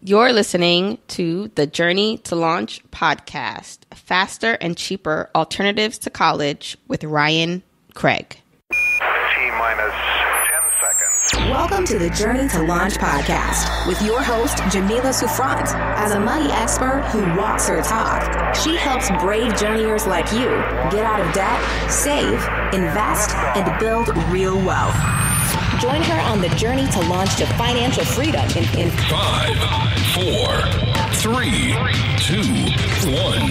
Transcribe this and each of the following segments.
You're listening to the Journey to Launch podcast, faster and cheaper alternatives to college with Ryan Craig. T-minus 10 seconds. Welcome to the Journey to Launch podcast with your host, Jamila Souffrant. As a money expert who walks her talk, she helps brave journeyers like you get out of debt, save, invest, and build real wealth. Join her on the journey to launch to financial freedom in 5, 4, 3, 2, 1.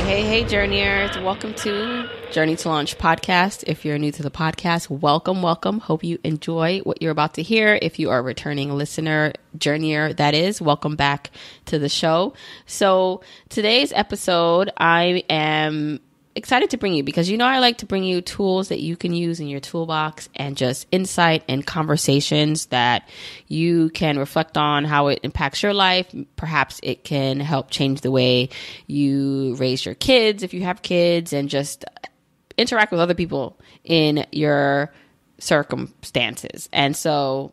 Hey, journeyers. Welcome to Journey to Launch podcast. If you're new to the podcast, welcome. Hope you enjoy what you're about to hear. If you are a returning listener, journeyer, that is, welcome back to the show. So today's episode, I am excited to bring you because I like to bring you tools that you can use in your toolbox and just insight and conversations that you can reflect on how it impacts your life. Perhaps it can help change the way you raise your kids if you have kids, and just interact with other people in your circumstances. And so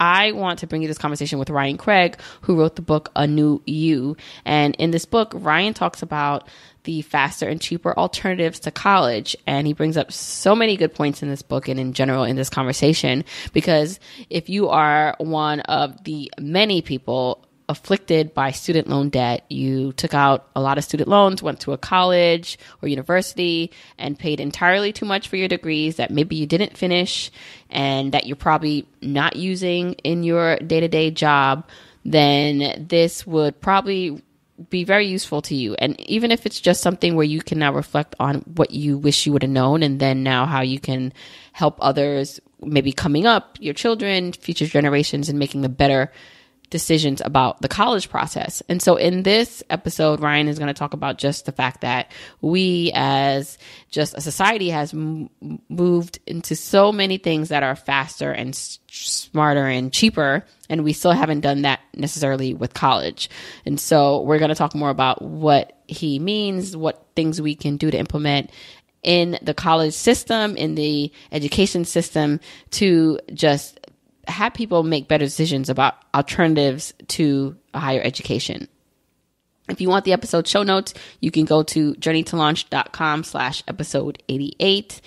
I want to bring you this conversation with Ryan Craig, who wrote the book A New You. And in this book, Ryan talks about the faster and cheaper alternatives to college. And he brings up so many good points in this book and in general in this conversation, because if you are one of the many people afflicted by student loan debt, you took out a lot of student loans, went to a college or university and paid entirely too much for your degrees that maybe you didn't finish and that you're probably not using in your day-to-day job, then this would probably be very useful to you. And even if it's just something where you can now reflect on what you wish you would have known, and then now how you can help others maybe coming up, your children, future generations, and making the better decisions about the college process. And so in this episode, Ryan is going to talk about just the fact that we as just a society has moved into so many things that are faster and smarter and cheaper, and we still haven't done that necessarily with college. And so we're going to talk more about what he means, what things we can do to implement in the college system, in the education system, to just have people make better decisions about alternatives to a higher education. If you want the episode show notes, you can go to journeytolaunch.com/episode 88.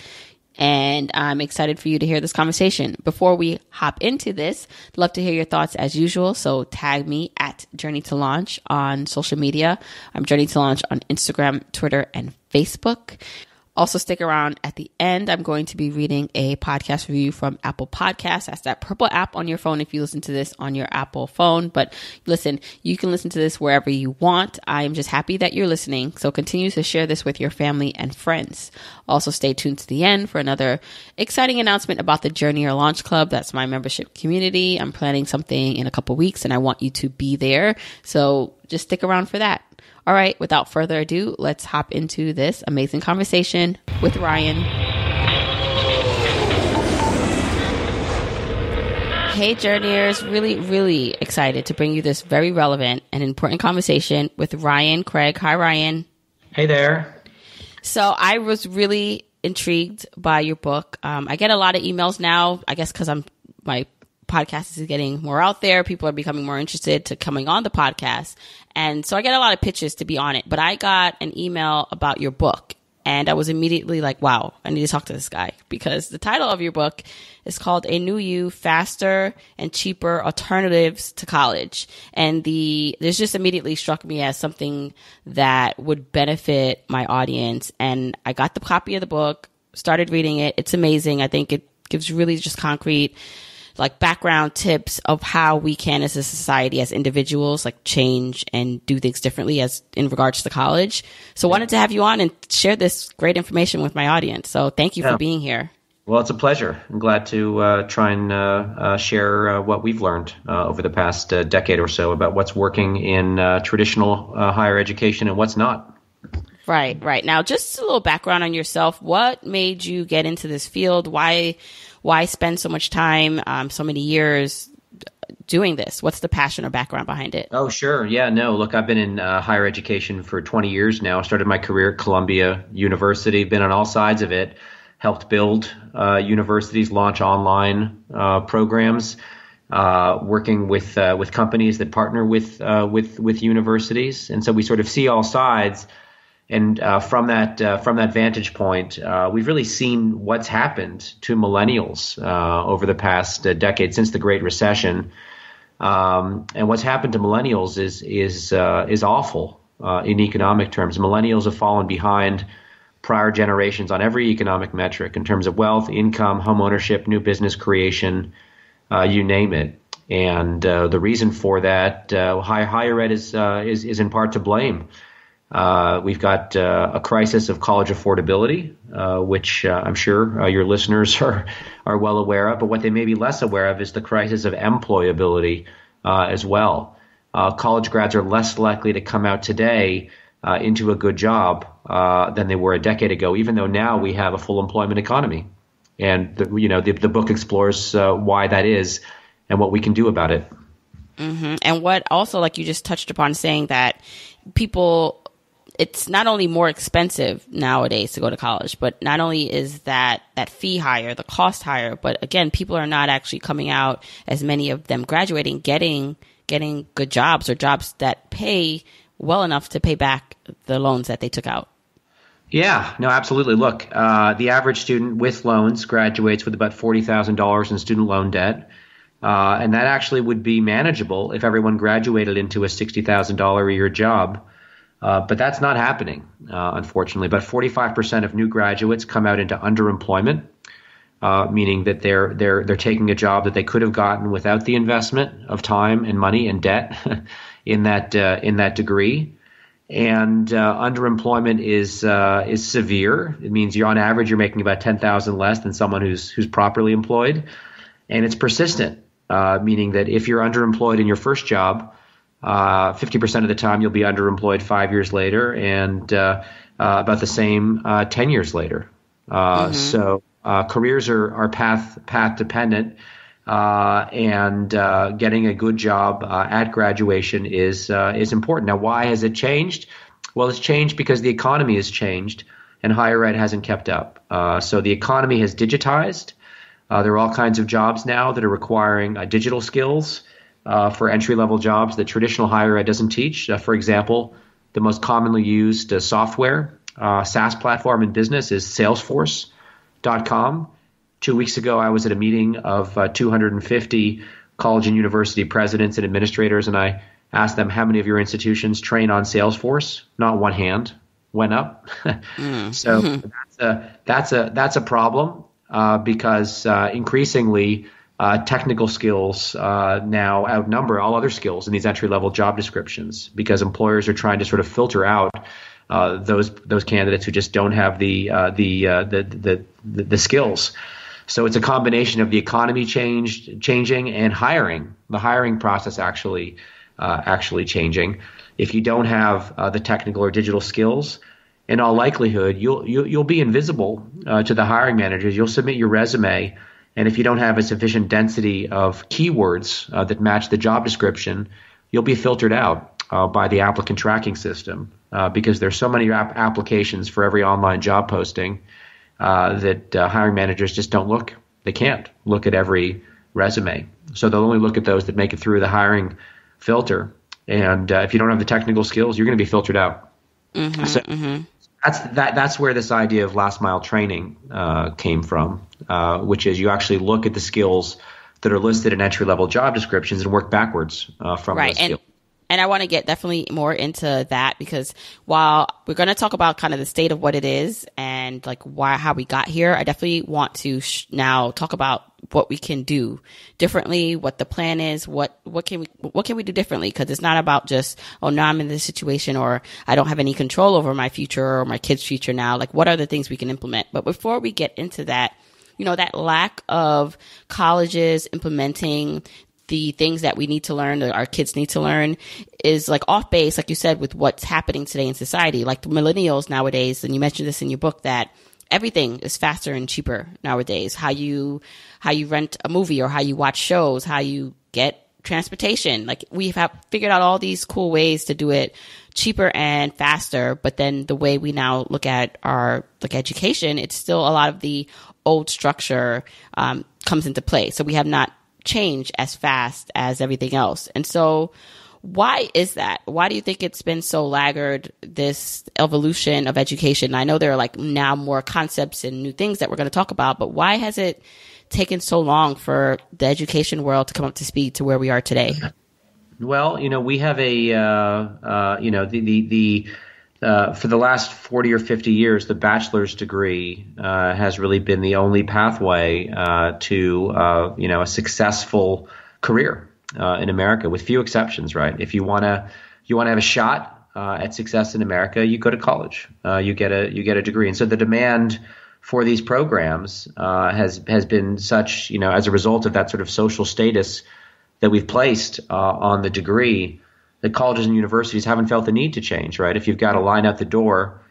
And I'm excited for you to hear this conversation. Before we hop into this, I'd love to hear your thoughts as usual. So tag me at Journey to Launch on social media. I'm Journey to Launch on Instagram, Twitter, and Facebook. Also, stick around at the end. I'm going to be reading a podcast review from Apple Podcasts. That's that purple app on your phone if you listen to this on your Apple phone. But listen, you can listen to this wherever you want. I am just happy that you're listening. So continue to share this with your family and friends. Also, stay tuned to the end for another exciting announcement about the Journeyer Launch Club. That's my membership community. I'm planning something in a couple weeks, and I want you to be there. So just stick around for that. All right, without further ado, let's hop into this amazing conversation with Ryan. Hey, journeyers, really excited to bring you this very relevant and important conversation with Ryan Craig. Hi, Ryan. Hey there. So I was really intrigued by your book. I get a lot of emails now, I guess because my podcast is getting more out there. People are becoming more interested to coming on the podcast. And so I get a lot of pitches to be on it, but I got an email about your book and I was immediately like, wow, I need to talk to this guy, because the title of your book is called A New You, Faster and Cheaper Alternatives to College. And this just immediately struck me as something that would benefit my audience. And I got the copy of the book, started reading it. It's amazing. I think it gives really just concrete background tips of how we can, as a society, as individuals, change and do things differently as in regards to college. So wanted to have you on and share this great information with my audience. So thank you for being here. Well, it's a pleasure. I'm glad to try and share what we've learned over the past decade or so about what's working in traditional higher education and what's not. Right. Now, just a little background on yourself. What made you get into this field? Why spend so much time, so many years doing this? What's the passion or background behind it? Oh, sure. Yeah, no. Look, I've been in higher education for 20 years now. I started my career at Columbia University, been on all sides of it. helped build universities, launch online programs, working with companies that partner with universities, and so we sort of see all sides. And from that vantage point, we've really seen what's happened to millennials over the past decade since the Great Recession. And what's happened to millennials is awful in economic terms. Millennials have fallen behind prior generations on every economic metric in terms of wealth, income, home ownership, new business creation, you name it. And the reason for that, higher ed is in part to blame. We've got a crisis of college affordability, which I'm sure your listeners are well aware of. But what they may be less aware of is the crisis of employability as well. College grads are less likely to come out today into a good job than they were a decade ago, even though now we have a full employment economy. And the book explores why that is and what we can do about it. Mm-hmm. And what also, like you just touched upon, saying that it's not only more expensive nowadays to go to college, but not only is that fee higher, the cost higher, but again, people are not actually coming out, as many of them graduating, getting good jobs or jobs that pay well enough to pay back the loans that they took out. Yeah, no, absolutely. Look, the average student with loans graduates with about $40,000 in student loan debt. And that actually would be manageable if everyone graduated into a $60,000 a year job. But that's not happening, unfortunately. About 45% of new graduates come out into underemployment, meaning that they're taking a job that they could have gotten without the investment of time and money and debt in that degree. And underemployment is severe. It means you're on average you're making about $10,000 less than someone who's properly employed, and it's persistent, meaning that if you're underemployed in your first job, 50% of the time you'll be underemployed 5 years later, and about the same 10 years later. So careers are path dependent, and getting a good job at graduation is important. Now, why has it changed? Well, it's changed because the economy has changed, and higher ed hasn't kept up. So the economy has digitized. There are all kinds of jobs now that are requiring digital skills for entry-level jobs that traditional higher ed doesn't teach. For example, the most commonly used software SaaS platform in business is Salesforce.com. 2 weeks ago, I was at a meeting of 250 college and university presidents and administrators, and I asked them, how many of your institutions train on Salesforce? Not one hand went up. So that's a problem because increasingly technical skills now outnumber all other skills in these entry-level job descriptions, because employers are trying to sort of filter out those candidates who just don't have the skills. So it's a combination of the economy changing and the hiring process actually changing. If you don't have the technical or digital skills, in all likelihood, you'll be invisible to the hiring managers. You'll submit your resume, and if you don't have a sufficient density of keywords that match the job description, you'll be filtered out by the applicant tracking system because there's so many applications for every online job posting that hiring managers just don't look. They can't look at every resume. So they'll only look at those that make it through the hiring filter. And if you don't have the technical skills, you're going to be filtered out. That's where this idea of last mile training came from, which is you actually look at the skills that are listed in entry-level job descriptions and work backwards from those skills. And I want to get definitely more into that, because while we're going to talk about kind of the state of what it is and like how we got here, I definitely want to now talk about what we can do differently, what the plan is, what can we do differently? Because it's not about just, oh, now I'm in this situation, or I don't have any control over my future or my kids' future now. Like, what are the things we can implement? But before we get into that, that lack of colleges implementing the things that we need to learn, that our kids need to learn, is like off base, like you said, with what's happening today in society. Like the millennials nowadays, and you mentioned this in your book, that everything is faster and cheaper nowadays. How you rent a movie, or how you watch shows, how you get transportation. Like we have figured out all these cool ways to do it cheaper and faster. But then the way we now look at our like education, it's still a lot of the old structure comes into play. So we have not changed as fast as everything else. And so why is that? Why do you think it's been so laggard, this evolution of education? I know there are like now more concepts and new things that we're going to talk about, but why has it taken so long for the education world to come up to speed to where we are today? Well, we have for the last 40 or 50 years, the bachelor's degree has really been the only pathway to a successful career in America, with few exceptions. Right? If you want to have a shot at success in America, you go to college. You get a degree, and so the demand for these programs has been such, as a result of that sort of social status that we've placed on the degree, that colleges and universities haven't felt the need to change. Right? If you've got a line out the door,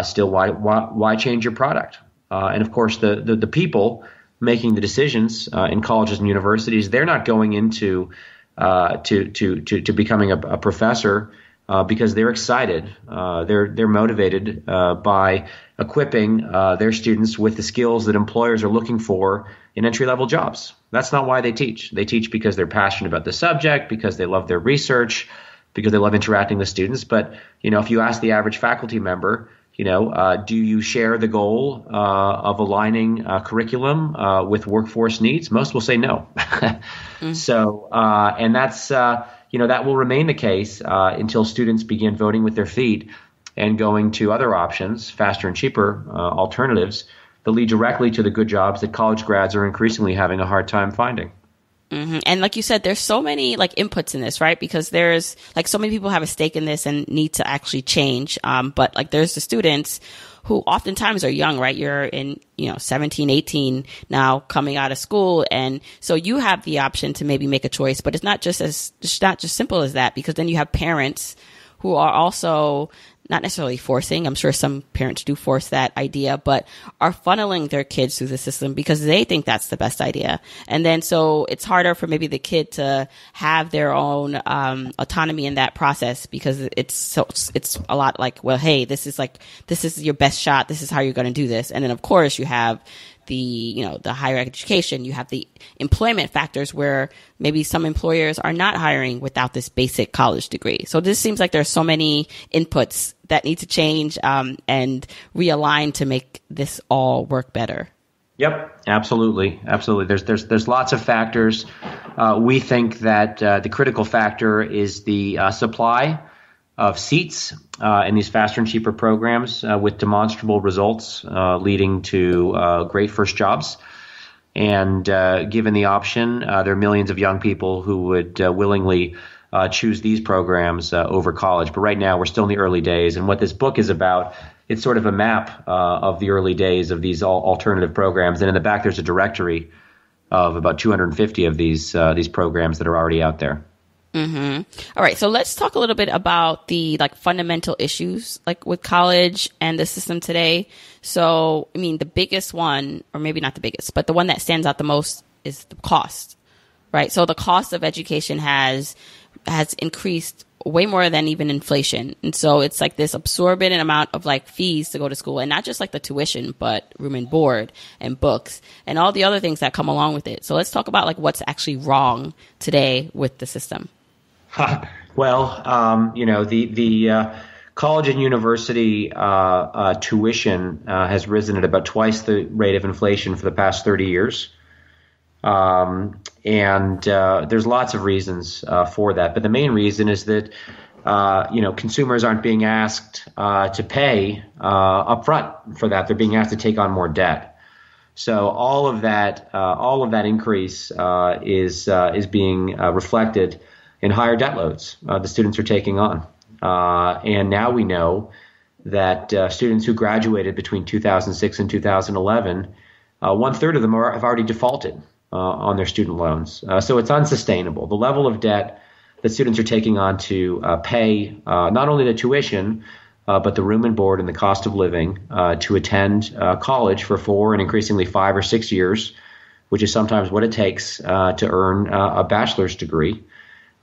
still, why change your product? And of course, the people making the decisions in colleges and universities, they're not going into to becoming a professor because they're excited. They're motivated by equipping their students with the skills that employers are looking for in entry-level jobs. That's not why they teach. They teach because they're passionate about the subject, because they love their research, because they love interacting with students. But if you ask the average faculty member, do you share the goal of aligning curriculum with workforce needs? Most will say no. So, and that's, that will remain the case until students begin voting with their feet and going to other options, faster and cheaper alternatives that lead directly to the good jobs that college grads are increasingly having a hard time finding. Mm-hmm. And like you said, there's so many like inputs in this, right? Because there's like so many people have a stake in this and need to actually change. But like there's the students who oftentimes are young, right? You're in, 17, 18 now coming out of school. And so you have the option to maybe make a choice, but it's not just simple as that, because then you have parents who are also not necessarily forcing. I'm sure some parents do force that idea, but are funneling their kids through the system because they think that's the best idea. And then so it's harder for maybe the kid to have their own autonomy in that process, because it's a lot like, well, hey, this is your best shot. This is how you're going to do this. And then of course you have the higher education, you have the employment factors where maybe some employers are not hiring without this basic college degree. So this seems like there's so many inputs that need to change and realign to make this all work better. Yep, absolutely. There's lots of factors. We think that the critical factor is the supply of seats in these faster and cheaper programs with demonstrable results leading to great first jobs. And given the option, there are millions of young people who would willingly choose these programs over college. But right now, we're still in the early days. And what this book is about, it's sort of a map of the early days of these alternative programs. And in the back, there's a directory of about 250 of these programs that are already out there. Mm-hmm. All right. So let's talk a little bit about the fundamental issues with college and the system today. So, I mean, the biggest one, or maybe not the biggest, but the one that stands out the most is the cost, right? So the cost of education has increased way more than even inflation. And so it's like this absorbent amount of fees to go to school, and not just the tuition, but room and board and books and all the other things that come along with it. So let's talk about what's actually wrong today with the system. Well, the college and university tuition has risen at about twice the rate of inflation for the past 30 years. And there's lots of reasons for that. But the main reason is that, consumers aren't being asked to pay upfront for that. They're being asked to take on more debt. So all of that increase is being reflected in higher debt loads the students are taking on. And now we know that students who graduated between 2006 and 2011, 1/3 of them have already defaulted on their student loans. So it's unsustainable. The level of debt that students are taking on to pay not only the tuition, but the room and board and the cost of living to attend college for 4 and increasingly 5 or 6 years, which is sometimes what it takes to earn a bachelor's degree.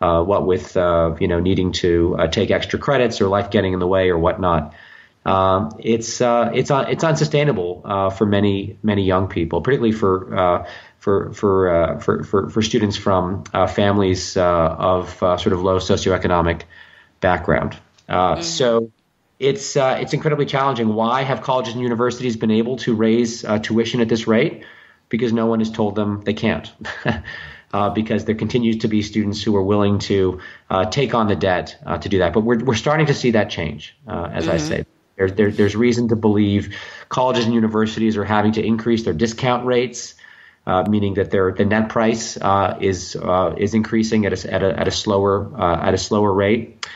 what with needing to take extra credits or life getting in the way or whatnot. It's unsustainable for many young people, particularly for students from families of sort of low socioeconomic background. So it's incredibly challenging. Why have colleges and universities been able to raise tuition at this rate? Because no one has told them they can't. Because there continues to be students who are willing to take on the debt to do that. But we're starting to see that change, as I say. There's reason to believe colleges and universities are having to increase their discount rates, meaning that the net price is increasing at a slower rate.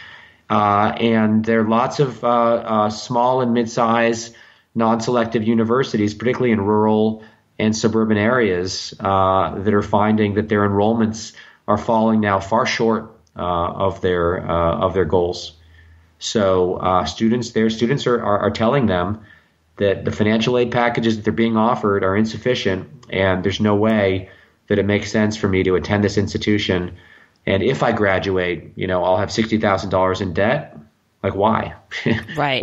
And there are lots of small and mid-size non-selective universities, particularly in rural and suburban areas, that are finding that their enrollments are falling now far short of their goals. So students are telling them that the financial aid packages that they're being offered are insufficient, and there's no way that it makes sense for me to attend this institution. And if I graduate, I'll have $60,000 in debt. Like, why? Right.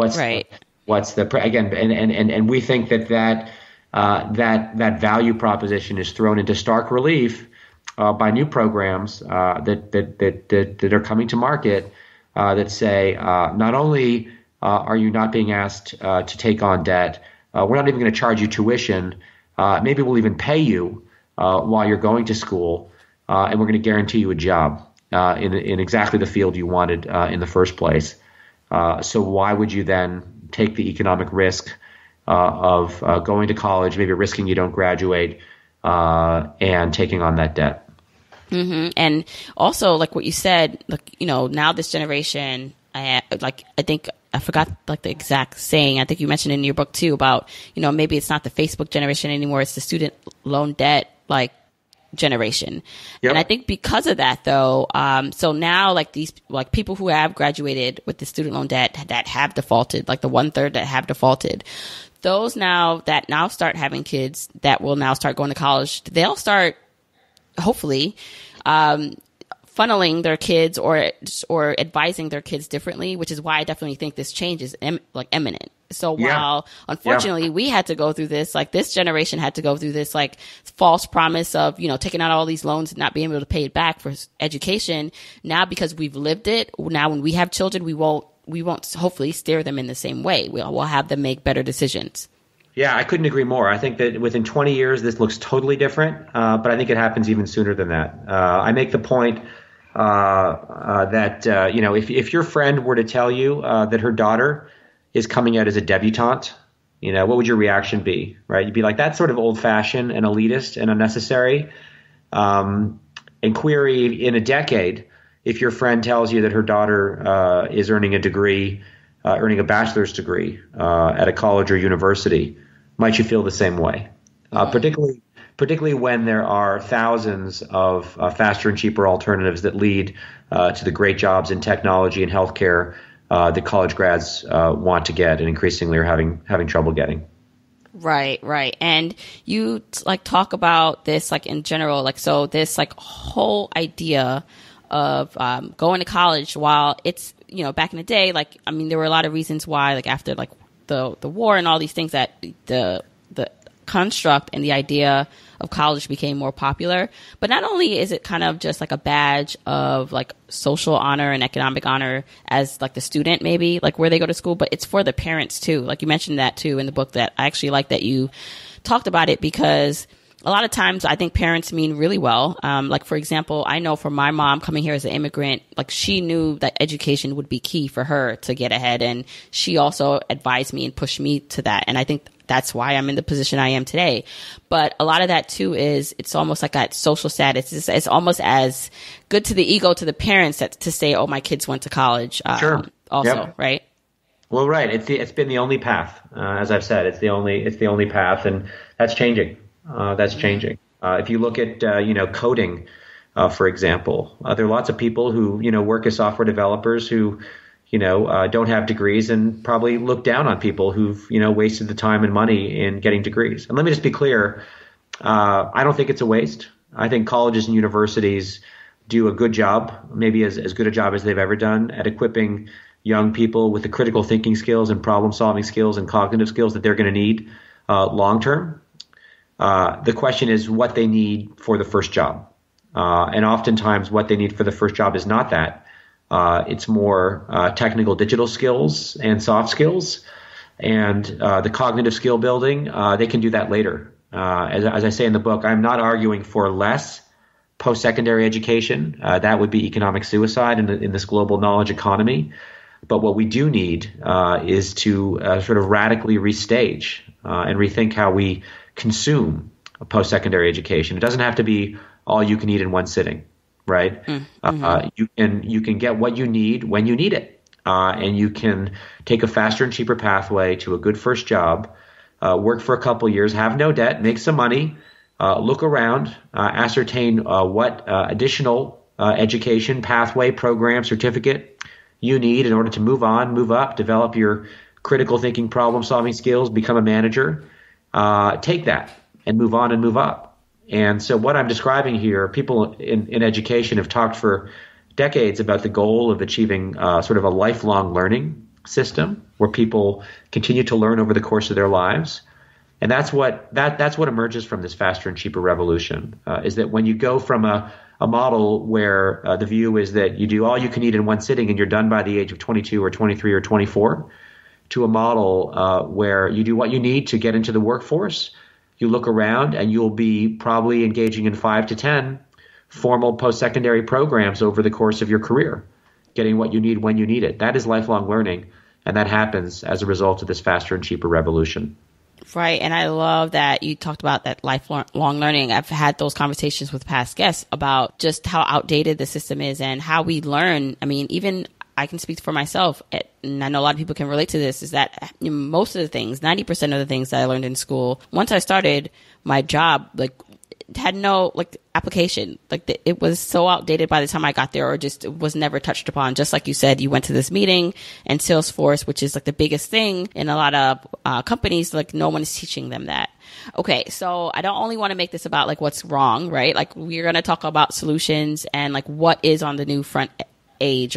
What's the again? And we think that value proposition is thrown into stark relief by new programs that are coming to market that say not only are you not being asked to take on debt, we're not even going to charge you tuition. Maybe we'll even pay you while you're going to school, and we're going to guarantee you a job in exactly the field you wanted in the first place. So why would you then take the economic risk of going to college, maybe risking you don't graduate, and taking on that debt? Mm-hmm. And also, like what you said, now this generation, I think I forgot the exact saying. I think you mentioned in your book too about, maybe it's not the Facebook generation anymore. It's the student loan debt, generation. Yep. And I think because of that though, so now these people who have graduated with the student loan debt that have defaulted, the 1/3 that have defaulted, those that now start having kids that will now start going to college, they'll start hopefully funneling their kids or advising their kids differently, which is why I definitely think this change is imminent. So while unfortunately we had to go through this, this generation had to go through this false promise of, taking out all these loans and not being able to pay it back for education. Now, because we've lived it, now when we have children, we won't hopefully steer them in the same way. We'll have them make better decisions. Yeah, I couldn't agree more. I think that within 20 years, this looks totally different, but I think it happens even sooner than that. I make the point that, if your friend were to tell you that her daughter is coming out as a debutante, what would your reaction be, right? You'd be like, that's sort of old-fashioned and elitist and unnecessary. And query in a decade, if your friend tells you that her daughter is earning a degree, earning a bachelor's degree at a college or university, might you feel the same way? Particularly when there are thousands of faster and cheaper alternatives that lead to the great jobs in technology and healthcare that college grads want to get and increasingly are having trouble getting. Right. And you talk about this in general, so this whole idea of going to college, while it's, back in the day, there were a lot of reasons why, after the war and all these things, that the construct and the idea of college became more popular. But not only is it kind of just a badge of social honor and economic honor as the student, maybe where they go to school, but it's for the parents too. You mentioned that too in the book, that I actually like that you talked about it, because a lot of times I think parents mean really well. For example, I know for my mom coming here as an immigrant, she knew that education would be key for her to get ahead. And she also advised me and pushed me to that. And I think that's why I'm in the position I am today. But a lot of that too is, it's almost that social status. It's almost as good to the ego to the parents to say, oh, my kids went to college. Sure. Also, yep. Right. Well, right. It's been the only path. As I've said, it's the only path, and that's changing. If you look at, coding, for example, there are lots of people who, work as software developers who, don't have degrees and probably look down on people who've, wasted the time and money in getting degrees. And let me just be clear. I don't think it's a waste. I think colleges and universities do a good job, maybe as good a job as they've ever done at equipping young people with the critical thinking skills and problem-solving skills and cognitive skills that they're going to need long-term. The question is what they need for the first job. And oftentimes what they need for the first job is not that. It's more technical digital skills and soft skills. And the cognitive skill building, they can do that later. As I say in the book, I'm not arguing for less post-secondary education. That would be economic suicide in this global knowledge economy. But what we do need is to sort of radically restage and rethink how we consume a post-secondary education. It doesn't have to be all you can eat in one sitting, right? Mm-hmm. You can get what you need when you need it, and you can take a faster and cheaper pathway to a good first job, work for a couple years, have no debt, make some money, look around, ascertain what additional education pathway, program, certificate you need in order to move on, move up, develop your critical thinking, problem-solving skills, become a manager. Take that and move on and move up. And so what I'm describing here, people in education have talked for decades about the goal of achieving sort of a lifelong learning system where people continue to learn over the course of their lives. And that's what emerges from this faster and cheaper revolution, is that when you go from a model where the view is that you do all you can eat in one sitting and you're done by the age of 22 or 23 or 24, to a model where you do what you need to get into the workforce, you look around and you'll be probably engaging in 5 to 10 formal post-secondary programs over the course of your career, getting what you need when you need it. That is lifelong learning, and that happens as a result of this faster and cheaper revolution. Right. And I love that you talked about that lifelong learning. I've had those conversations with past guests about just how outdated the system is and how we learn. I mean, even I can speak for myself, and I know a lot of people can relate to this, is that most of the things, 90% of the things that I learned in school, once I started my job, had no application. It was so outdated by the time I got there, or just was never touched upon. Just like you said, you went to this meeting, and Salesforce, which is the biggest thing in a lot of companies, no one is teaching them that. Okay, so I don't only want to make this about what's wrong, right? We're going to talk about solutions and what is on the new front edge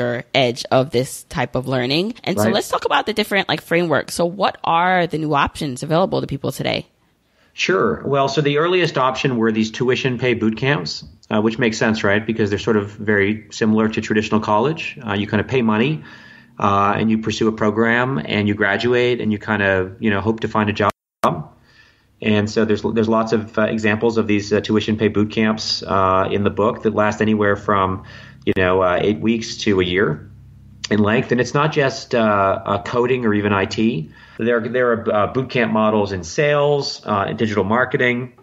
of this type of learning. And so let's talk about the different frameworks. So what are the new options available to people today? Sure. Well, so the earliest option were these tuition pay boot camps, which makes sense, right? Because they're sort of very similar to traditional college. You kind of pay money and you pursue a program and you graduate and you kind of, hope to find a job. And so there's lots of examples of these tuition pay boot camps in the book that last anywhere from 8 weeks to a year in length. And it's not just coding or even IT. There are boot camp models in sales, in digital marketing,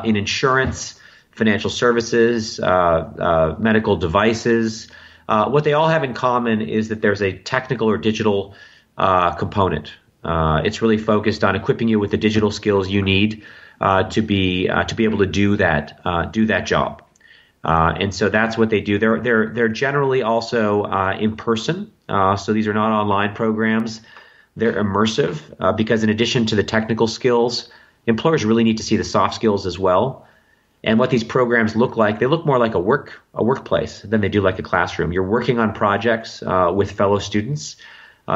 in insurance, financial services, medical devices. What they all have in common is that there's a technical or digital component. It's really focused on equipping you with the digital skills you need to be able to do that job. And so that's what they do. They're generally also in person. So these are not online programs. They're immersive because in addition to the technical skills, employers really need to see the soft skills as well. And what these programs look like, they look more like a workplace than they do like a classroom. You're working on projects with fellow students.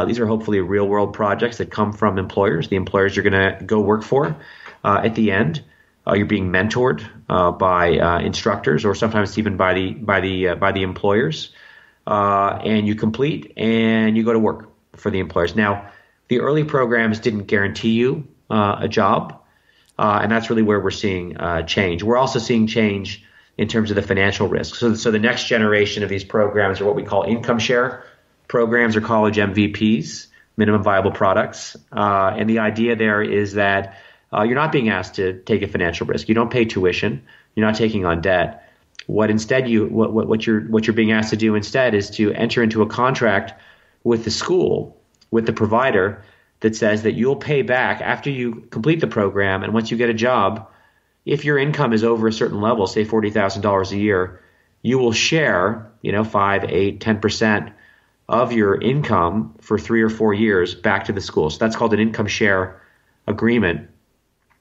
These are hopefully real world projects that come from employers, the employers you're going to go work for at the end. You're being mentored by instructors, or sometimes even by the employers, and you complete and you go to work for the employers. Now, the early programs didn't guarantee you a job, and that's really where we're seeing change. We're also seeing change in terms of the financial risk. So the next generation of these programs are what we call income share programs or college MVPs, minimum viable products. And the idea there is that you're not being asked to take a financial risk. You don't pay tuition. You're not taking on debt. What you're being asked to do instead is to enter into a contract with the school, with the provider, that says that you'll pay back after you complete the program, and once you get a job, if your income is over a certain level, say $40,000 a year, you will share 5, 8, 10% of your income for 3 or 4 years back to the school. So that's called an income share agreement.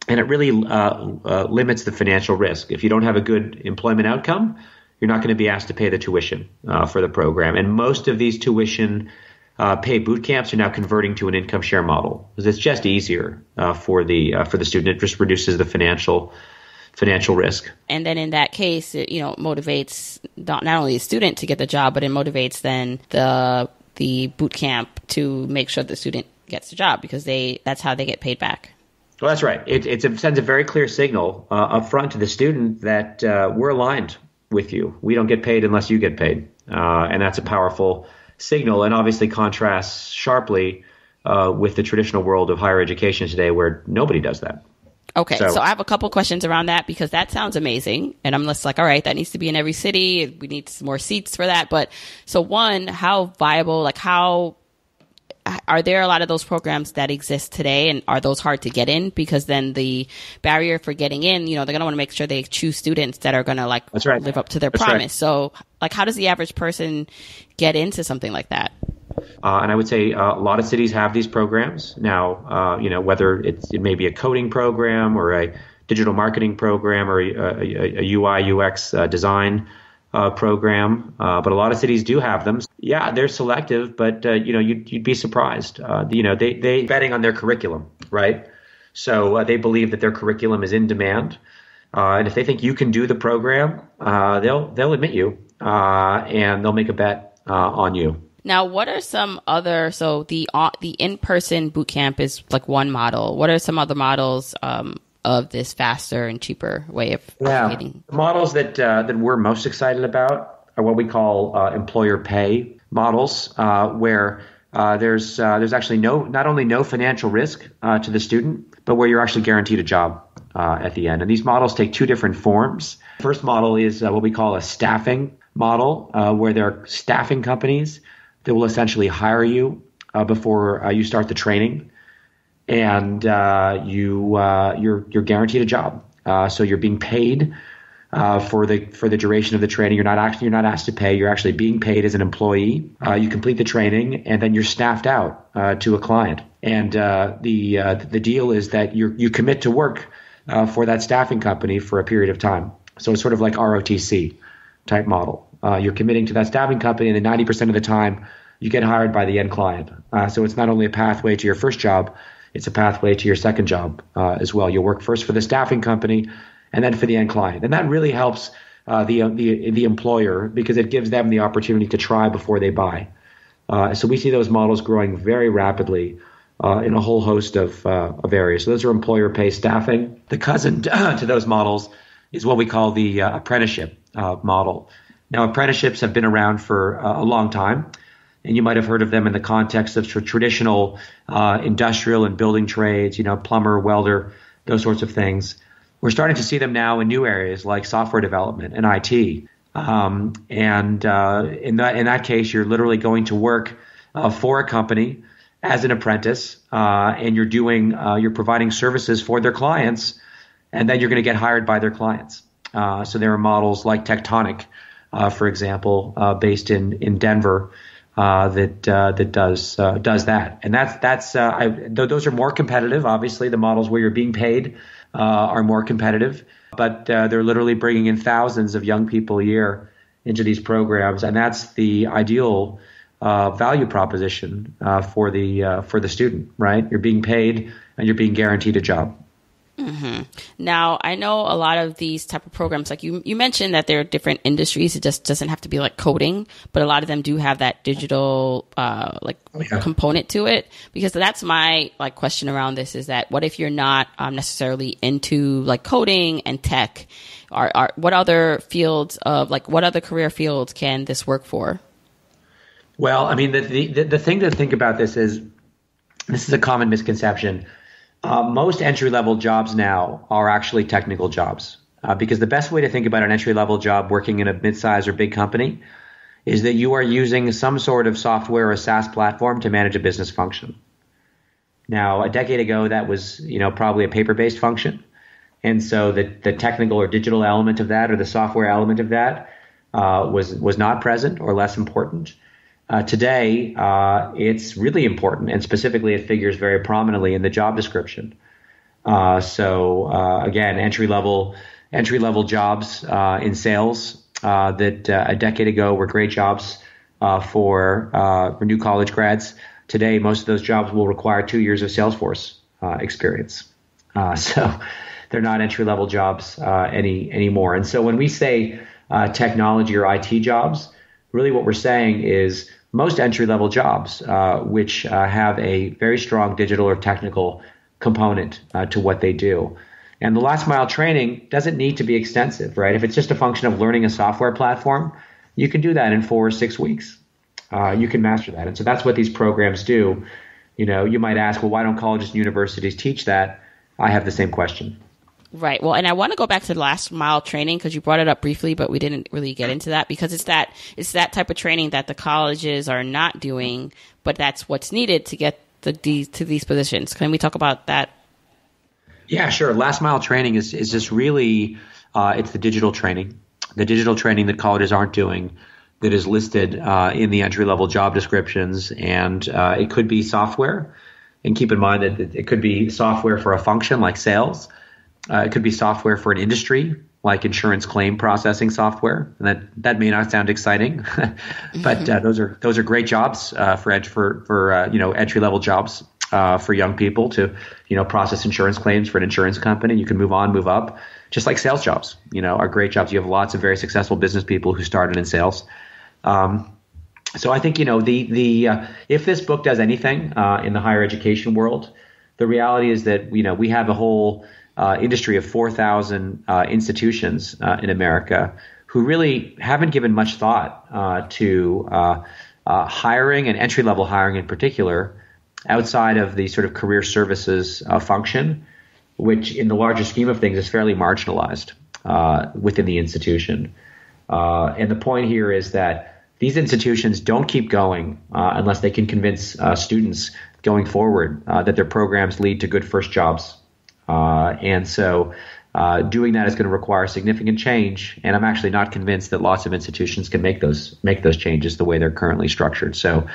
And it really limits the financial risk. If you don't have a good employment outcome, you're not going to be asked to pay the tuition for the program. And most of these tuition paid boot camps are now converting to an income share model because it's just easier for the student. It just reduces the financial risk. And then in that case, it, motivates not only the student to get the job, but it motivates then the boot camp to make sure the student gets the job because that's how they get paid back. Well, that's right. It sends a very clear signal up front to the student that we're aligned with you. We don't get paid unless you get paid. And that's a powerful signal and obviously contrasts sharply with the traditional world of higher education today where nobody does that. Okay, so I have a couple questions around that because that sounds amazing. And I'm just like, all right, that needs to be in every city. We need some more seats for that. But so one, how viable, are there a lot of those programs that exist today and are those hard to get in? Because then the barrier for getting in, they're going to want to make sure they choose students that are going to live up to their promise. Right. So how does the average person get into something like that? And I would say a lot of cities have these programs now, whether it may be a coding program or a digital marketing program or a UI UX design program. But a lot of cities do have them. Yeah, they're selective, but, you'd be surprised. They betting on their curriculum, right? So they believe that their curriculum is in demand. And if they think you can do the program, they'll admit you and they'll make a bet on you. Now, what are some other, so the in-person boot camp is like one model. What are some other models of this faster and cheaper way of creating? The models that we're most excited about are what we call employer pay models, where there's actually not only no financial risk to the student, but where you're actually guaranteed a job at the end. And these models take two different forms. The first model is what we call a staffing model, where there are staffing companies that will essentially hire you before you start the training, and you're guaranteed a job. So you're being paid for the duration of the training. You're not asked to pay. You're actually being paid as an employee. You complete the training, and then you're staffed out to a client. And the deal is that you commit to work for that staffing company for a period of time. So it's sort of like ROTC type model. You're committing to that staffing company, and then 90% of the time you get hired by the end client. So it's not only a pathway to your first job, it's a pathway to your second job as well. You'll work first for the staffing company and then for the end client. And that really helps the employer because it gives them the opportunity to try before they buy. So we see those models growing very rapidly in a whole host of areas. So those are employer pay staffing. The cousin to those models is what we call the apprenticeship model. Now, apprenticeships have been around for a long time, and you might have heard of them in the context of traditional industrial and building trades, plumber, welder, those sorts of things. We're starting to see them now in new areas like software development and IT. In that case, you're literally going to work for a company as an apprentice, and you're providing services for their clients, and then you're going to get hired by their clients. So there are models like Tectonic, for example, based in Denver, that does that, and those are more competitive. Obviously, the models where you're being paid are more competitive, but they're literally bringing in thousands of young people a year into these programs, and that's the ideal value proposition for the student. Right? You're being paid and you're being guaranteed a job. Mm-hmm. Now, I know a lot of these type of programs, like you mentioned that there are different industries. It just doesn't have to be like coding, but a lot of them do have that digital component to it. Because that's my question around this is that what if you're not necessarily into like coding and tech? What other fields of what other career fields can this work for? Well, I mean, the thing to think about this is a common misconception. Most entry-level jobs now are actually technical jobs because the best way to think about an entry-level job working in a mid-size or big company is that you are using some sort of software or SaaS platform to manage a business function. Now, a decade ago, that was probably a paper-based function, and so the technical or digital element of that or the software element of that was not present or less important. Today, it's really important, and specifically it figures very prominently in the job description. Again, entry-level jobs in sales that a decade ago were great jobs for new college grads. Today, most of those jobs will require 2 years of Salesforce experience. So they're not entry-level jobs anymore. And so when we say technology or IT jobs, really what we're saying is most entry-level jobs, which have a very strong digital or technical component to what they do. And the last mile training doesn't need to be extensive, right? If it's just a function of learning a software platform, you can do that in 4 or 6 weeks. You can master that. And so that's what these programs do. You might ask, well, why don't colleges and universities teach that? I have the same question. Right. Well, and I want to go back to the last mile training because you brought it up briefly, but we didn't really get into that because it's that type of training that the colleges are not doing, but that's what's needed to get to these positions. Can we talk about that? Yeah, sure. Last mile training is just really it's the digital training that colleges aren't doing that is listed in the entry level job descriptions, and it could be software. And keep in mind that it could be software for a function like sales. It could be software for an industry like insurance claim processing software. And that may not sound exciting, but those are great jobs for entry level jobs for young people to process insurance claims for an insurance company. You can move on, move up, just like sales jobs. Are great jobs. You have lots of very successful business people who started in sales. So I think if this book does anything in the higher education world, the reality is that we have a whole industry of 4,000 institutions in America who really haven't given much thought to hiring and entry level hiring in particular outside of the sort of career services function, which in the larger scheme of things is fairly marginalized within the institution. And the point here is that these institutions don't keep going unless they can convince students going forward that their programs lead to good first jobs. And so doing that is going to require significant change. And I'm actually not convinced that lots of institutions can make those changes the way they're currently structured. So,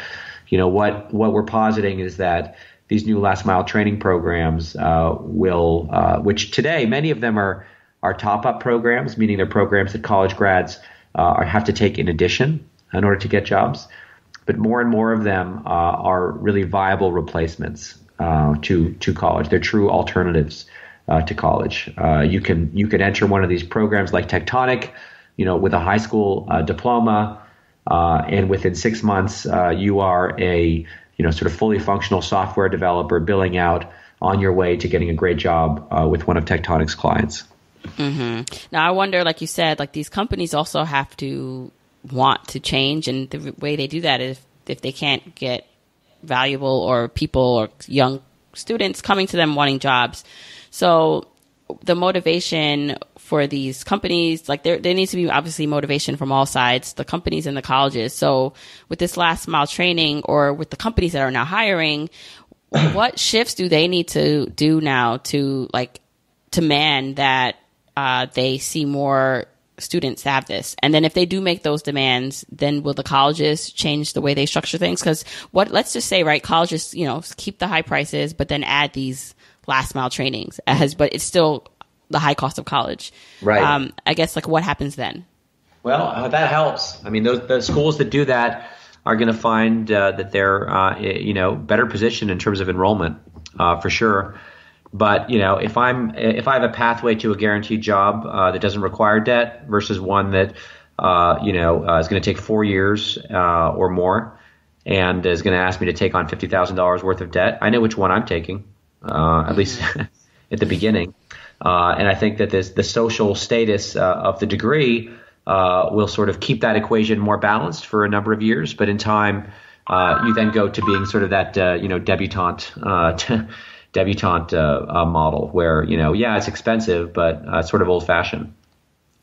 what we're positing is that these new last mile training programs which today many of them are top up programs, meaning they're programs that college grads have to take in addition in order to get jobs. But more and more of them are really viable replacements to college. They're true alternatives to college. You can enter one of these programs like Tectonic, with a high school diploma, and within 6 months you are a sort of fully functional software developer billing out on your way to getting a great job with one of Tectonic's clients. Mm-hmm. Now I wonder, like you said, like these companies also have to want to change, and the way they do that is if they can't get valuable or people or young students coming to them wanting jobs. So the motivation for these companies, like there needs to be obviously motivation from all sides, the companies and the colleges. So with this last mile training or with the companies that are now hiring, what shifts do they need to do now to demand that they see more students have this? And then if they do make those demands, then will the colleges change the way they structure things? Because let's just say, right, colleges, keep the high prices, but then add these last mile trainings but it's still the high cost of college. Right. I guess what happens then? Well, that helps. I mean, the schools that do that are going to find that they're, better positioned in terms of enrollment, for sure. But if I have a pathway to a guaranteed job that doesn't require debt versus one that is going to take 4 years or more and is going to ask me to take on $50,000 worth of debt, I know which one I'm taking, at least at the beginning. And I think that the social status of the degree will sort of keep that equation more balanced for a number of years. But in time, you then go to being sort of that debutante model where, it's expensive, but it's sort of old fashioned.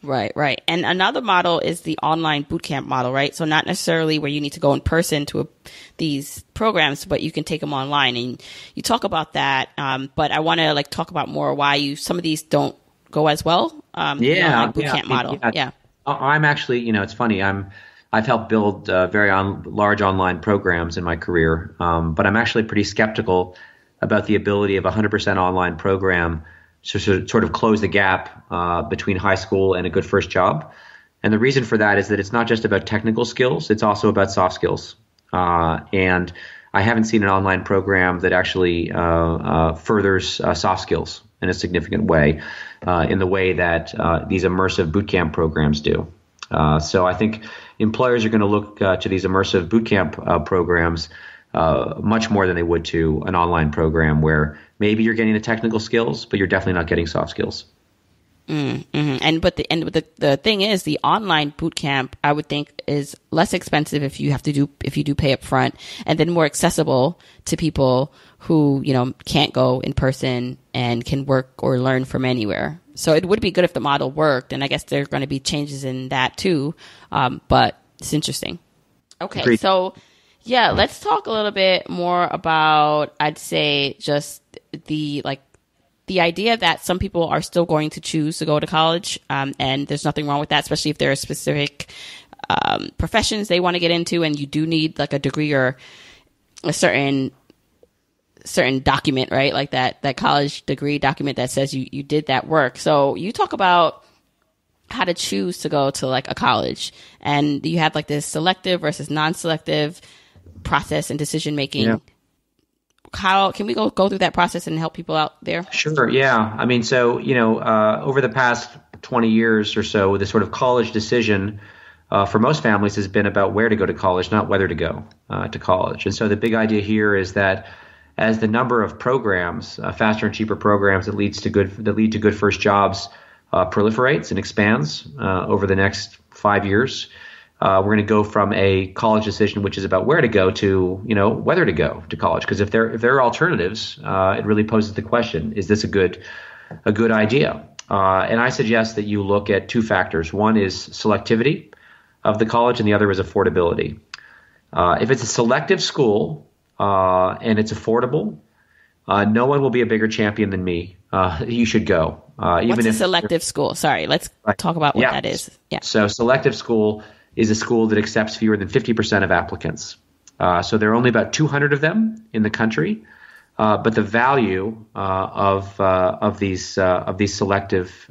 Right. And another model is the online bootcamp model, right? So not necessarily where you need to go in person to these programs, but you can take them online. And you talk about that. But I want to talk about more why some of these don't go as well. Bootcamp model. Yeah. I'm actually, it's funny. I've helped build very large online programs in my career. But I'm actually pretty skeptical about the ability of a 100% online program to sort of close the gap between high school and a good first job. And the reason for that is that it's not just about technical skills, it's also about soft skills. And I haven't seen an online program that actually furthers soft skills in a significant way, in the way that these immersive bootcamp programs do. So I think employers are going to look to these immersive bootcamp programs much more than they would to an online program where maybe you're getting the technical skills, but you're definitely not getting soft skills. And the thing is, the online boot camp, I would think, is less expensive if you do pay up front, and then more accessible to people who, can't go in person and can work or learn from anywhere. So it would be good if the model worked, and I guess there are going to be changes in that too. But it's interesting. Okay. Agreed. So yeah, let's talk a little bit more about, I'd say, just the idea that some people are still going to choose to go to college, and there's nothing wrong with that, especially if there are specific professions they want to get into, and you do need like a degree or a certain document, right? Like that college degree document that says you did that work. So you talk about how to choose to go to like a college, and you have like this selective versus non-selective process and decision making. Yeah. How can we go through that process and help people out there? Sure. Yeah. I mean, so, over the past 20 years or so, the sort of college decision for most families has been about where to go to college, not whether to go to college. And so the big idea here is that as the number of programs, faster and cheaper programs that lead to good first jobs proliferates and expands over the next 5 years, we're going to go from a college decision, which is about where to go, to whether to go to college. Because if there are alternatives, it really poses the question: is this a good idea? And I suggest that you look at two factors. One is selectivity of the college, and the other is affordability. If it's a selective school and it's affordable, no one will be a bigger champion than me. You should go. What's a selective school? Sorry, let's talk about what that is. Yeah. So selective school is a school that accepts fewer than 50% of applicants. So there are only about 200 of them in the country, but the value of these selective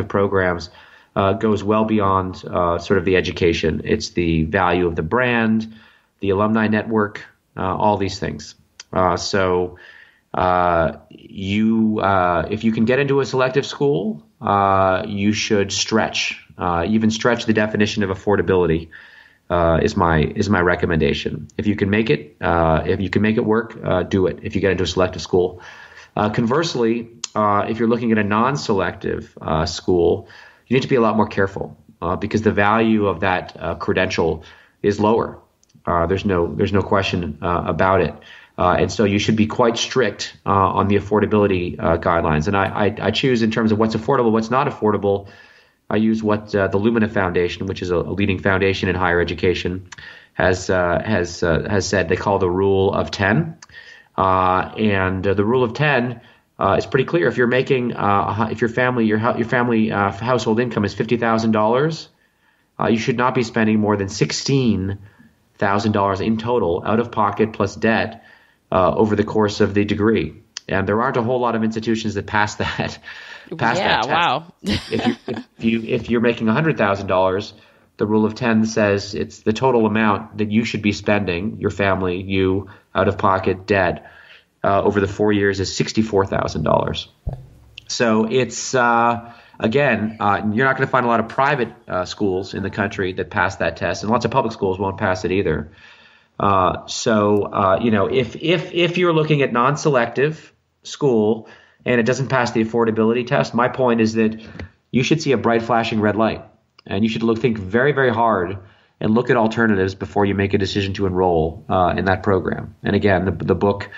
programs goes well beyond sort of the education. It's the value of the brand, the alumni network, all these things. So if you can get into a selective school, you should stretch. Even stretch the definition of affordability is my recommendation. If you can make it work, do it. If you get into a selective school, conversely, if you're looking at a non-selective school, you need to be a lot more careful because the value of that credential is lower. There's no question about it. And so you should be quite strict on the affordability guidelines. And I choose in terms of what's affordable, what's not affordable. I use what the Lumina Foundation, which is a leading foundation in higher education, has said. They call the rule of 10. And the rule of 10 is pretty clear. If you're making if your family household income is $50,000, you should not be spending more than $16,000 in total out of pocket plus debt over the course of the degree. And there aren't a whole lot of institutions that pass that. That test. Wow. if you're making $100,000, the rule of 10 says it's the total amount that you should be spending, your family, you, out of pocket debt, over the 4 years is $64,000. So it's again, you're not going to find a lot of private schools in the country that pass that test, and lots of public schools won't pass it either. If you're looking at non-selective school and it doesn't pass the affordability test, my point is that you should see a bright flashing red light, and you should think very, very hard and look at alternatives before you make a decision to enroll in that program. And again, the book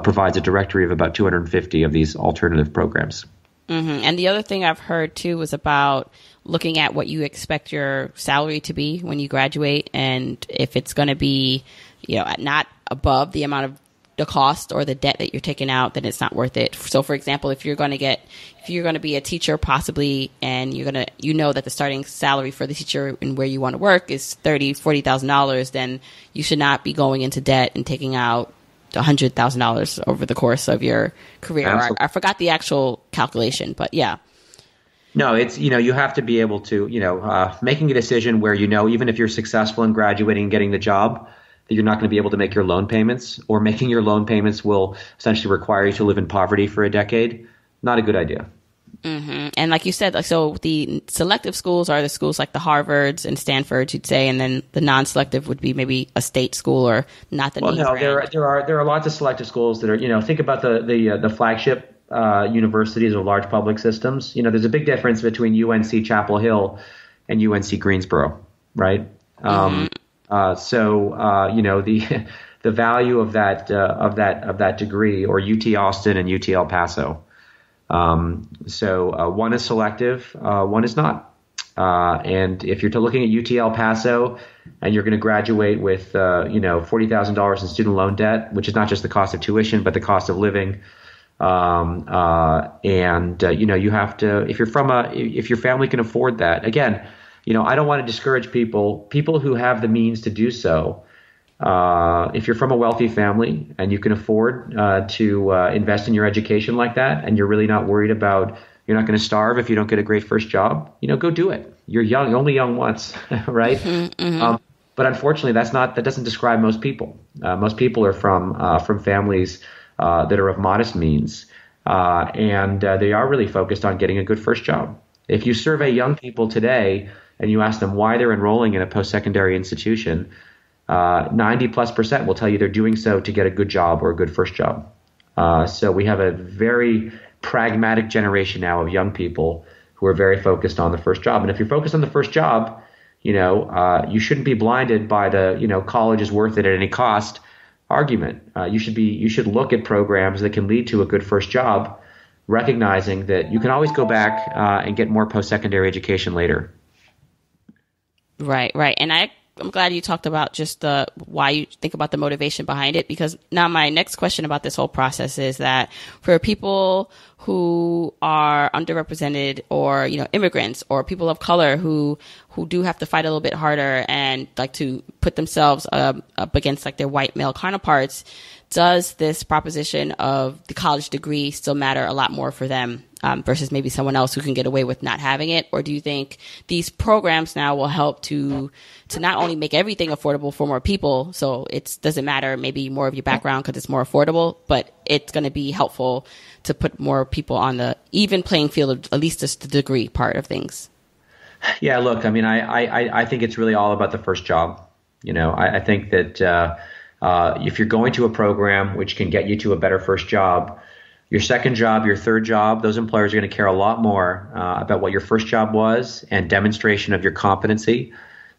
provides a directory of about 250 of these alternative programs. Mm-hmm. And the other thing I've heard too was about looking at what you expect your salary to be when you graduate, and if it's going to be, not above the amount of the cost or the debt that you're taking out, then it's not worth it. So, for example, if you're going to be a teacher possibly, and that the starting salary for the teacher and where you want to work is $30,000-$40,000, then you should not be going into debt and taking out $100,000 over the course of your career. I forgot the actual calculation, but yeah. No, it's, you have to be able to, making a decision where, even if you're successful in graduating and getting the job, that you're not going to be able to make your loan payments, or making your loan payments will essentially require you to live in poverty for a decade. Not a good idea. Mm-hmm. And like you said, so the selective schools are the schools like the Harvards and Stanfords, you'd say, and then the non-selective would be maybe a state school or not the. Well, no, there are lots of selective schools that are, think about the flagship universities or large public systems. There's a big difference between UNC Chapel Hill and UNC Greensboro, right? Mm-hmm. The value of that degree, or UT Austin and UT El Paso. One is selective, one is not. And if you're looking at UT El Paso and you're going to graduate with $40,000 in student loan debt, which is not just the cost of tuition but the cost of living. You have to, if your family can afford that, again, I don't want to discourage people who have the means to do so. If you're from a wealthy family and you can afford to invest in your education like that, and you're really not worried about, you're not going to starve if you don't get a great first job, go do it. You're young, only young once, right? Mm-hmm, mm-hmm. But unfortunately, that doesn't describe most people. Most people are from families that are of modest means, and they are really focused on getting a good first job. If you survey young people today and you ask them why they're enrolling in a post-secondary institution, 90+% will tell you they're doing so to get a good job or a good first job. So we have a very pragmatic generation now of young people who are very focused on the first job. And if you're focused on the first job, you shouldn't be blinded by the, college is worth it at any cost argument. You should look at programs that can lead to a good first job, recognizing that you can always go back and get more post-secondary education later. Right. And I'm glad you talked about just why you think about the motivation behind it, because now my next question about this whole process is that for people who are underrepresented, or, immigrants or people of color who do have to fight a little bit harder and like to put themselves up against like their white male counterparts, does this proposition of the college degree still matter a lot more for them versus maybe someone else who can get away with not having it? Or do you think these programs now will help to not only make everything affordable for more people, so it doesn't matter maybe more of your background because it's more affordable, but it's going to be helpful to put more people on the even playing field of at least just the degree part of things? Yeah, look, I mean, I think it's really all about the first job. I think that if you're going to a program which can get you to a better first job, your second job, your third job, those employers are going to care a lot more about what your first job was and demonstration of your competency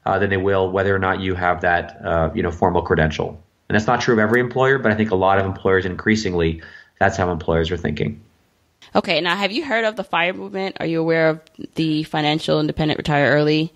than they will whether or not you have that formal credential. And that's not true of every employer, but I think a lot of employers, increasingly, that's how employers are thinking. Okay, now have you heard of the FIRE movement? Are you aware of the Financial Independent Retire Early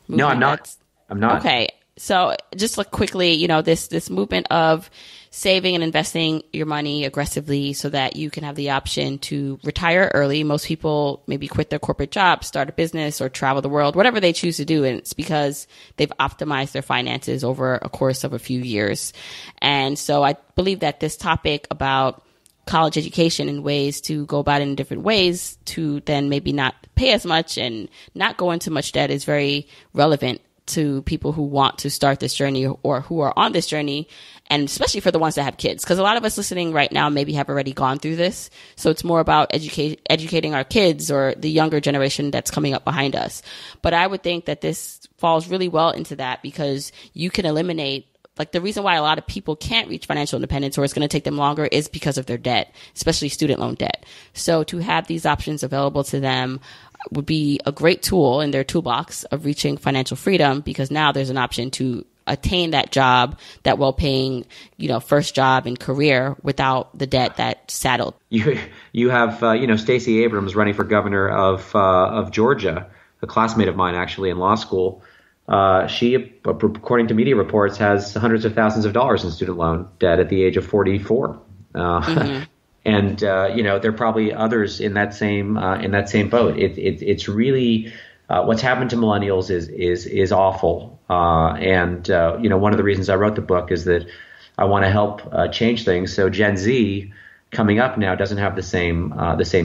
movement? No, I'm not. I'm not. Okay, so just quickly, this movement of saving and investing your money aggressively so that you can have the option to retire early. Most people maybe quit their corporate job, start a business, or travel the world, whatever they choose to do. And it's because they've optimized their finances over a course of a few years. And so I believe that this topic about college education and ways to go about it in different ways to then maybe not pay as much and not go into much debt is very relevant to people who want to start this journey or who are on this journey, and especially for the ones that have kids, because a lot of us listening right now maybe have already gone through this. So it's more about educating our kids or the younger generation that's coming up behind us. But I would think that this falls really well into that, because you can eliminate, like, the reason why a lot of people can't reach financial independence, or it's going to take them longer, is because of their debt, especially student loan debt. So to have these options available to them would be a great tool in their toolbox of reaching financial freedom, because now there's an option to attain that job, that well-paying, first job and career without the debt that saddled. You have, Stacey Abrams running for governor of Georgia, a classmate of mine actually in law school. She, according to media reports, has hundreds of thousands of dollars in student loan debt at the age of 44. Mm-hmm. And there are probably others in that same boat. It's really what's happened to millennials is awful. And one of the reasons I wrote the book is that I want to help change things so Gen Z coming up now doesn't have the same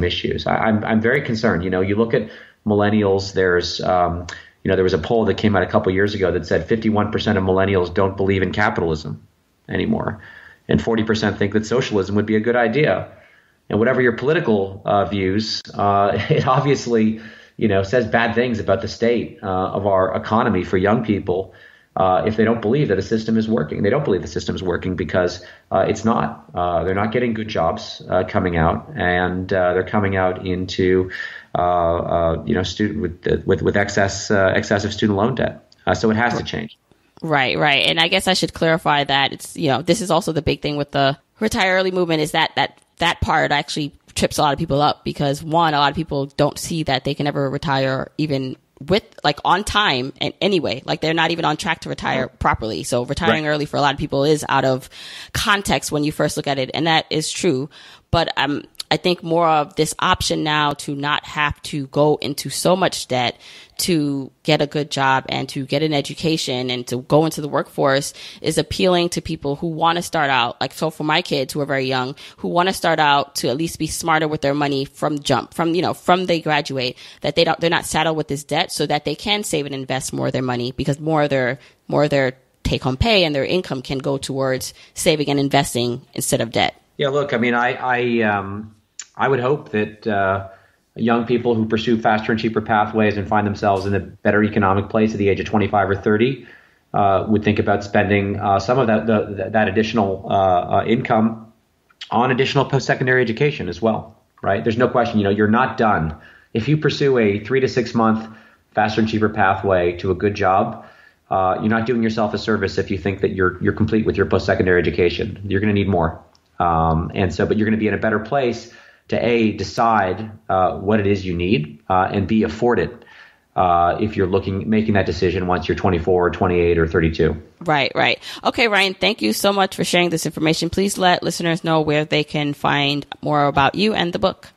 issues. I'm very concerned. You look at millennials. There's there was a poll that came out a couple years ago that said 51% of millennials don't believe in capitalism anymore, and 40% think that socialism would be a good idea. And whatever your political views, it obviously says bad things about the state of our economy for young people. If they don't believe that the system is working. They don't believe the system is working because it's not. They're not getting good jobs coming out, and they're coming out into student with excessive student loan debt. So it has to change. Right. And I guess I should clarify that it's this is also the big thing with the retire early movement is that part actually trips a lot of people up because one, a lot of people don't see that they can ever retire even with on time and anyway, they're not even on track to retire properly. So retiring early for a lot of people is out of context when you first look at it. And that is true. But I think more of this option now to not have to go into so much debt to get a good job and to get an education and to go into the workforce is appealing to people who want to start out. So for my kids who are very young, who want to start out to at least be smarter with their money from they graduate, that they're not saddled with this debt so that they can save and invest more of their money because more of their take home pay and their income can go towards saving and investing instead of debt. Yeah, look, I mean, I would hope that young people who pursue faster and cheaper pathways and find themselves in a better economic place at the age of 25 or 30 would think about spending some of that additional income on additional post-secondary education as well, right? There's no question, you're not done. If you pursue a 3 to 6 month faster and cheaper pathway to a good job, you're not doing yourself a service if you think that you're complete with your post-secondary education. You're going to need more. But you're going to be in a better place to A, decide what it is you need, and B, afford it if you're making that decision once you're 24 or 28 or 32. Right. Okay, Ryan, thank you so much for sharing this information. Please let listeners know where they can find more about you and the book.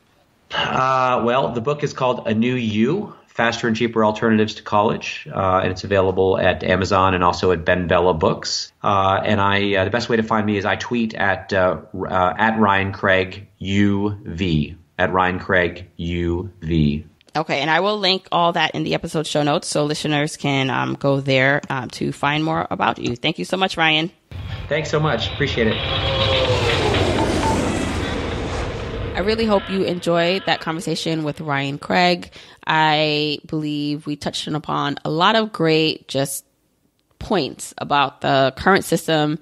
Well, the book is called A New You, Faster and Cheaper Alternatives to College, and it's available at Amazon and also at Ben Bella Books. And the best way to find me is I tweet at Ryan Craig UV, at Ryan Craig UV. Okay, and I will link all that in the episode show notes so listeners can go there to find more about you. Thank you so much, Ryan. Thanks so much. Appreciate it. I really hope you enjoyed that conversation with Ryan Craig. I believe we touched upon a lot of great just points about the current system,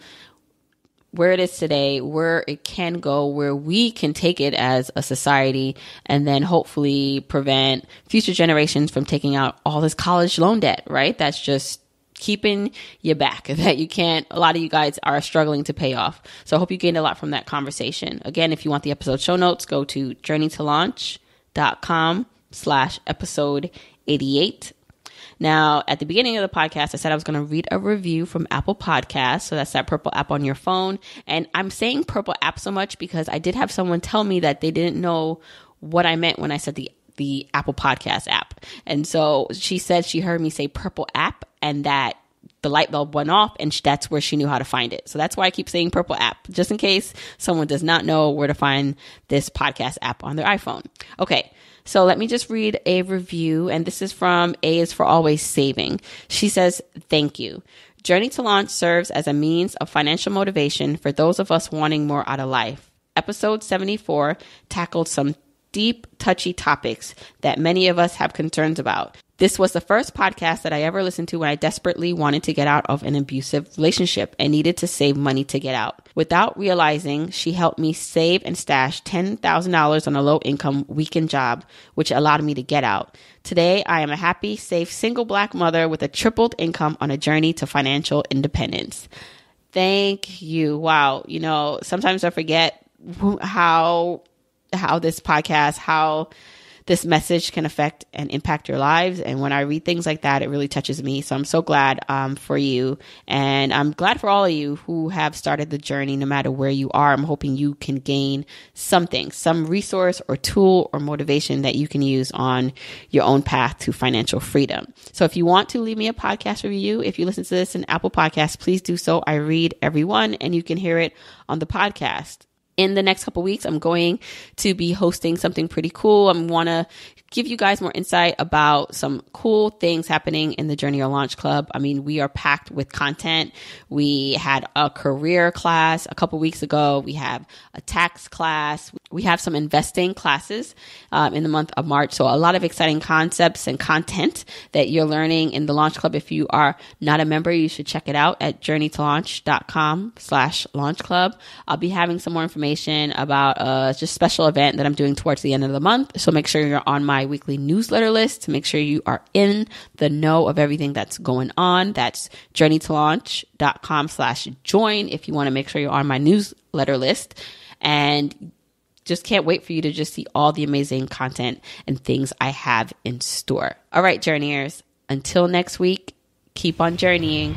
where it is today, where it can go, where we can take it as a society, and then hopefully prevent future generations from taking out all this college loan debt, right? That's just keeping you back, that a lot of you guys are struggling to pay off. So I hope you gained a lot from that conversation. Again, if you want the episode show notes, go to journeytolaunch.com/episode 88. Now, at the beginning of the podcast, I said I was going to read a review from Apple Podcasts. So that's that purple app on your phone. And I'm saying purple app so much because I did have someone tell me that they didn't know what I meant when I said the Apple Podcast app. And so she said she heard me say purple app and that the light bulb went off and that's where she knew how to find it. So that's why I keep saying purple app, just in case someone does not know where to find this podcast app on their iPhone. Okay. So let me just read a review, and this is from A is for Always Saving. She says, "Thank you. Journey to Launch serves as a means of financial motivation for those of us wanting more out of life. Episode 74 tackled some deep, touchy topics that many of us have concerns about. This was the first podcast that I ever listened to when I desperately wanted to get out of an abusive relationship and needed to save money to get out. Without realizing, she helped me save and stash $10,000 on a low-income weekend job, which allowed me to get out. Today, I am a happy, safe, single Black mother with a tripled income on a journey to financial independence." Thank you. Wow. Sometimes I forget how this podcast, how this message can affect and impact your lives. And when I read things like that, it really touches me. So I'm so glad for you. And I'm glad for all of you who have started the journey, no matter where you are. I'm hoping you can gain something, some resource or tool or motivation that you can use on your own path to financial freedom. So if you want to leave me a podcast review, if you listen to this in Apple Podcasts, please do so. I read every one and you can hear it on the podcast in the next couple weeks, I'm going to be hosting something pretty cool. I want to give you guys more insight about some cool things happening in the Journey Your Launch Club. I mean, we are packed with content. We had a career class a couple weeks ago. We have a tax class. We have some investing classes in the month of March. So a lot of exciting concepts and content that you're learning in the Launch Club. If you are not a member, you should check it out at journeytolaunch.com/launch club. I'll be having some more information about a just special event that I'm doing towards the end of the month. So make sure you're on my weekly newsletter list to make sure you are in the know of everything that's going on. That's journeytolaunch.com/join if you want to make sure you're on my newsletter list. And just can't wait for you to just see all the amazing content and things I have in store. All right, journeyers, until next week, keep on journeying.